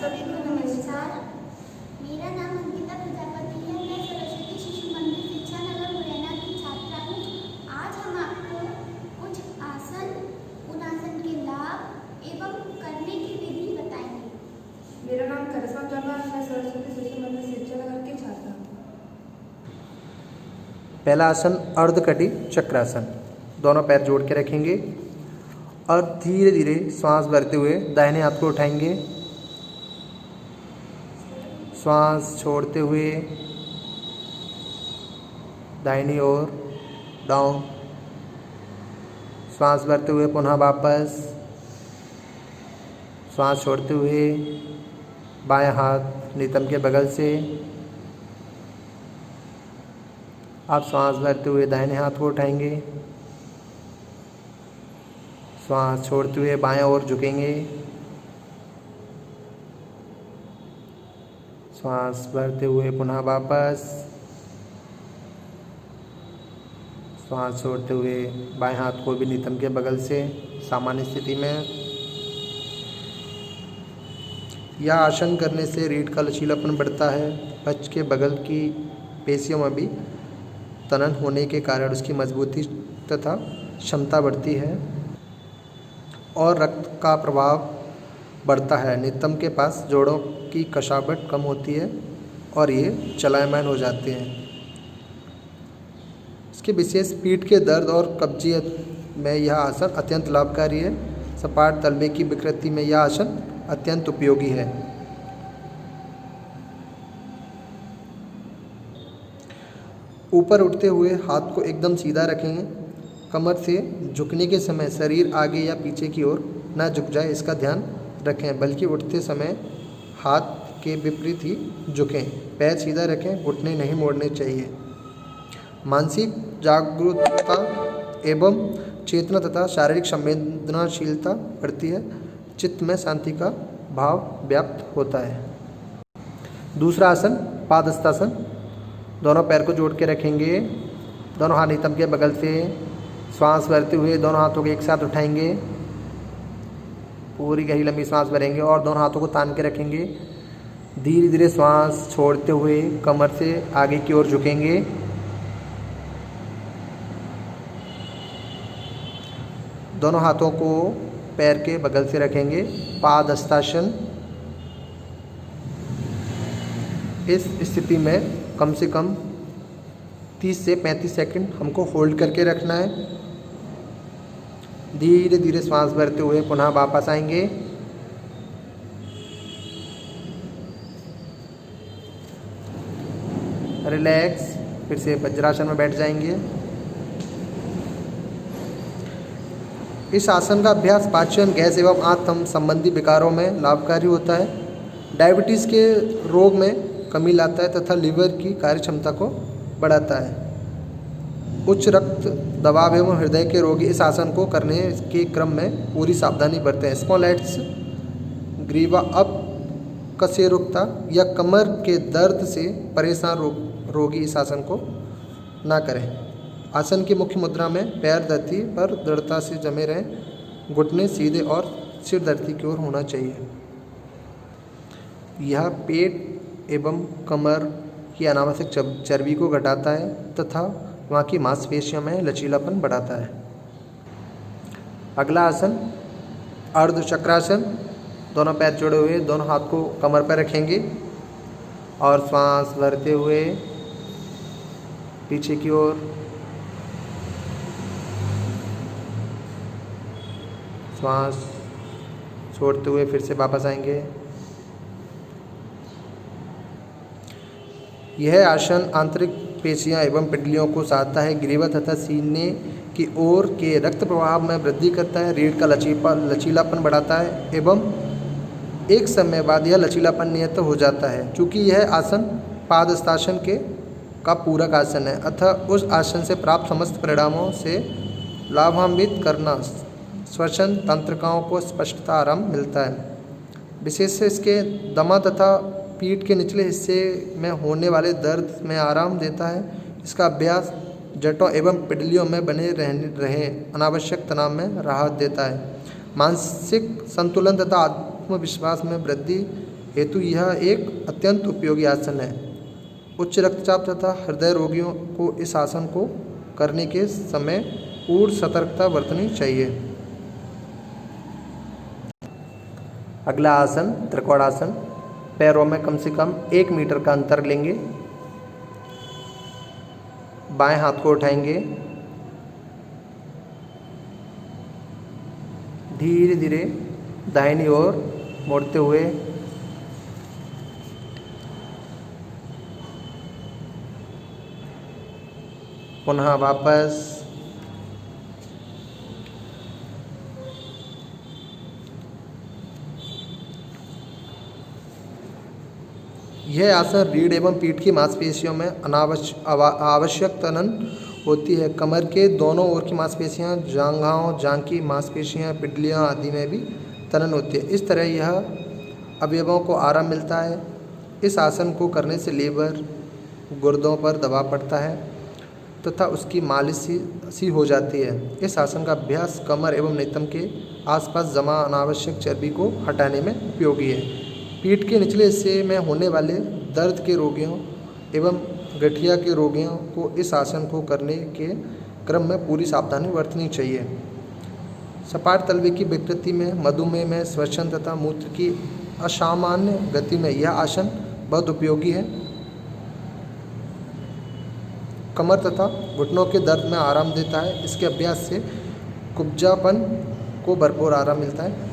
सभी को नमस्कार। मेरा नाम अंकिता प्रजापति है। मैं सरस्वती शिशु मंदिर शिक्षा नगर मुरैना की छात्रा हूँ। आज हम आपको कुछ आसन, उन आसन के लाभ एवं करने की विधि बताएंगे। मेरा नाम करिश्मा चौहान है। मैं सरस्वती शिशु मंदिर शिक्षा नगर की छात्रा हूँ। पहला आसन अर्धकटी चक्रासन। दोनों पैर जोड़ के रखेंगे और धीरे धीरे श्वास भरते हुए दाहिने हाथ को उठाएंगे। श्वास छोड़ते हुए दाहिनी ओर डाउन। श्वास भरते हुए पुनः वापस। श्वास छोड़ते हुए बाएं हाथ नितंब के बगल से। आप श्वास भरते हुए दाहिने हाथ को उठाएंगे। श्वास छोड़ते हुए बाएं ओर झुकेंगे। श्वास भरते हुए पुनः वापस। श्वास छोड़ते हुए बाएं हाथ को भी नितंब के बगल से सामान्य स्थिति में। यह आसन करने से रीढ़ का लचीलापन बढ़ता है। पक्ष के बगल की पेशियों में भी तनन होने के कारण उसकी मजबूती तथा क्षमता बढ़ती है और रक्त का प्रवाह बढ़ता है। नितंब के पास जोड़ों की कशावट कम होती है और ये चलायमान हो जाते हैं। इसके विशेष पीठ के दर्द और कब्जियत में यह आसन अत्यंत लाभकारी है। सपाट तलवे की विकृति में यह आसन अत्यंत उपयोगी है। ऊपर उठते हुए हाथ को एकदम सीधा रखेंगे। कमर से झुकने के समय शरीर आगे या पीछे की ओर न झुक जाए, इसका ध्यान रखें, बल्कि उठते समय हाथ के विपरीत ही झुकें। पैर सीधा रखें, घुटने नहीं मोड़ने चाहिए। मानसिक जागरूकता एवं चेतना तथा शारीरिक संवेदनशीलता बढ़ती है। चित्त में शांति का भाव व्याप्त होता है। दूसरा आसन पादहस्तासन। दोनों पैर को जोड़ के रखेंगे। दोनों हाथ नितंब के बगल से। श्वास भरते हुए दोनों हाथों को एक साथ उठाएंगे। पूरी गहरी लंबी सांस भरेंगे और दोनों हाथों को तान के रखेंगे। धीरे धीरे श्वास छोड़ते हुए कमर से आगे की ओर झुकेंगे। दोनों हाथों को पैर के बगल से रखेंगे। पादहस्तासन। इस स्थिति में कम से कम 30 से 35 सेकंड हमको होल्ड करके रखना है। धीरे धीरे श्वास भरते हुए पुनः वापस आएंगे। रिलैक्स। फिर से वज्रासन में बैठ जाएंगे। इस आसन का अभ्यास पाचन, गैस एवं आंत संबंधी विकारों में लाभकारी होता है। डायबिटीज़ के रोग में कमी लाता है तथा लीवर की कार्य क्षमता को बढ़ाता है। उच्च रक्त दबाव एवं हृदय के रोगी इस आसन को करने के क्रम में पूरी सावधानी बरतें हैं। स्पॉन्डिलाइटिस, ग्रीवा अपकशेरुकता या कमर के दर्द से परेशान रोगी इस आसन को ना करें। आसन की मुख्य मुद्रा में पैर धरती पर दृढ़ता से जमे रहें। घुटने सीधे और सिर धरती की ओर होना चाहिए। यह पेट एवं कमर की अनावश्यक चर्बी को घटाता है तथा वहाँ की मांसपेशियों में लचीलापन बढ़ाता है। अगला आसन अर्धचक्रासन। दोनों पैर जोड़े हुए दोनों हाथ को कमर पर रखेंगे और श्वास भरते हुए पीछे की ओर। श्वास छोड़ते हुए फिर से वापस आएंगे। यह आसन आंतरिक पेशियां एवं पिंडलियों को साधता है। ग्रीवा तथा सीने की ओर के रक्त प्रवाह में वृद्धि करता है। रीढ़ का लचीलापन बढ़ाता है एवं एक समय बाद यह लचीलापन नियत हो जाता है। चूँकि यह आसन पादहस्तासन का पूरक आसन है, अतः उस आसन से प्राप्त समस्त परिणामों से लाभान्वित करना श्वसन तंत्रिकाओं को स्पष्टता आराम मिलता है। विशेष से इसके दमा तथा पीठ के निचले हिस्से में होने वाले दर्द में आराम देता है। इसका अभ्यास जटों एवं पिंडलियों में बने रहे अनावश्यक तनाव में राहत देता है। मानसिक संतुलन तथा आत्मविश्वास में वृद्धि हेतु यह एक अत्यंत उपयोगी आसन है। उच्च रक्तचाप तथा हृदय रोगियों को इस आसन को करने के समय पूर्ण सतर्कता बरतनी चाहिए। अगला आसन त्रिकोणासन। पैरों में कम से कम 1 मीटर का अंतर लेंगे। बाएं हाथ को उठाएंगे, धीरे धीरे दाहिनी ओर मोड़ते हुए पुनः वापस। यह आसन रीढ़ एवं पीठ की मांसपेशियों में आवश्यक तनन होती है। कमर के दोनों ओर की मांसपेशियां, जांघाओं, जांघ की मांसपेशियां, पिंडलियां आदि में भी तनन होती है। इस तरह यह अवयवों को आराम मिलता है। इस आसन को करने से लीवर, गुर्दों पर दबाव पड़ता है तथा उसकी मालिश सी हो जाती है। इस आसन का अभ्यास कमर एवं नेत्रम के आसपास जमा अनावश्यक चर्बी को हटाने में उपयोगी है। पीठ के निचले हिस्से में होने वाले दर्द के रोगियों एवं गठिया के रोगियों को इस आसन को करने के क्रम में पूरी सावधानी बरतनी चाहिए। सपाट तलवे की विकृति में, मधुमेह में, श्वसन तथा मूत्र की असामान्य गति में यह आसन बहुत उपयोगी है। कमर तथा घुटनों के दर्द में आराम देता है। इसके अभ्यास से कुब्जापन को भरपूर आराम मिलता है।